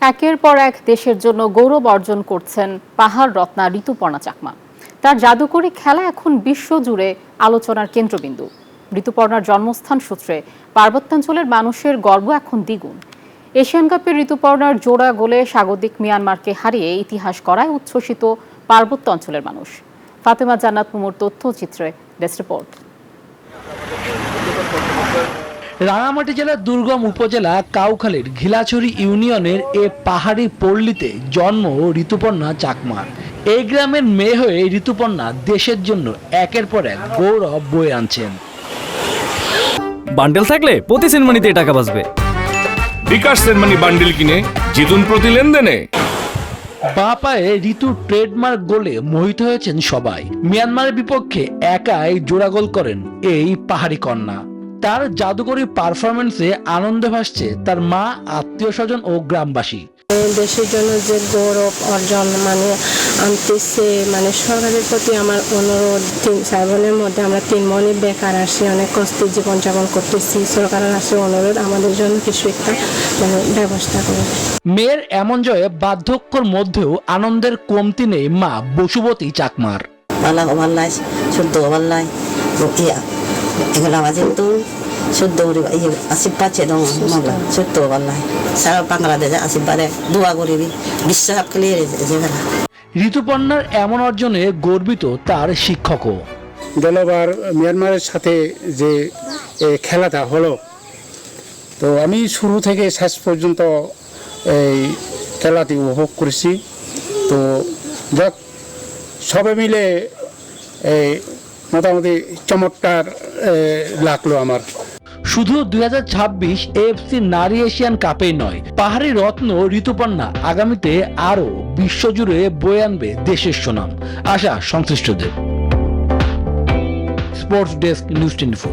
একের পর এক দেশের জন্য গৌরব অর্জন করছেন পাহাড় রত্না ঋতুপর্ণা চাকমা। তার জাদুকরী খেলা এখন বিশ্বজুড়ে আলোচনার কেন্দ্রবিন্দু। ঋতুপর্ণার জন্মস্থান সূত্রে পার্বত্যাঞ্চলের মানুষের গর্ব এখন দ্বিগুণ। এশিয়ান কাপে ঋতুপর্ণার জোড়া গোলে স্বাগতিক মিয়ানমারকে হারিয়ে ইতিহাস করায় উচ্ছ্বসিত পার্বত্য অঞ্চলের মানুষ। ফাতেমা জান্নাত মুমুর তথ্যচিত্রে ডেস্ক রিপোর্ট। রাঙামাটি জেলার দুর্গম উপজেলা কাউখালীর ঘিলাছড়ি ইউনিয়নের এ পাহাড়ি পল্লীতে জন্ম ঋতুপর্ণা চাকমার। এই গ্রামের মেয়ে হয়ে ঋতুপর্ণা দেশের জন্য একের পর এক গৌরব বয়ে আনছেন। বান্ডেল থাকলে প্রতি সেনমানিতে টাকা বাঁচবে। বিকাশ সেনমানি বান্ডেল কিনে জিতুন প্রতি লেনদেনে। বাঁ পায়ে ঋতুর ট্রেডমার্ক গোলে মোহিত হয়েছেন সবাই। মিয়ানমারের বিপক্ষে একাই জোড়া গোল করেন এই পাহাড়ি কন্যা। তার জাদুকরী পারফরমেন্সে আনন্দে ভাসছে তার মা, আত্মীয় স্বজন ও গ্রামবাসী। দেশের জন্য যে গৌরব অর্জন আনতেছে, সরকারের প্রতি আমার অনুরোধ, 4 বোনের মধ্যে আমরা 3 বোনই বেকার আসি, অনেক কষ্টে জীবনযাপন করতেছি। সরকারের কাছে অনুরোধ আমাদের জন্য কিছু একটা ব্যবস্থা করে। মেয়ের এমন জয়ে বার্ধক্যের মধ্যেও আনন্দের কমতি নেই মা বসুবতী চাকমার। এগুলো আমাদের তো শুদ্ধ আশীর্বাদ এবং সত্য বললাই সারা বাংলাদেশে আশীর্বাদে দোয়া করিবি বিশ্বাস খেলে ঋতুপর্ণার এমন অর্জনে গর্বিত তার শিক্ষকও। গেলবার মিয়ানমারের সাথে যে খেলাটা হলো, তো আমি শুরু থেকে শেষ পর্যন্ত এই খেলাটি উপভোগ করেছি। তো যাক, সবে মিলে এই মোটামুটি চমৎকার লাগলো আমার। শুধু 2026 এএফসি নারী এশিয়ান কাপেই নয়, পাহাড়ি রত্ন ঋতুপর্ণা আগামীতে আরো বিশ্বজুড়ে বয়ে আনবে দেশের সুনাম, আশা সংশ্লিষ্টদের। Sports desk, news 24।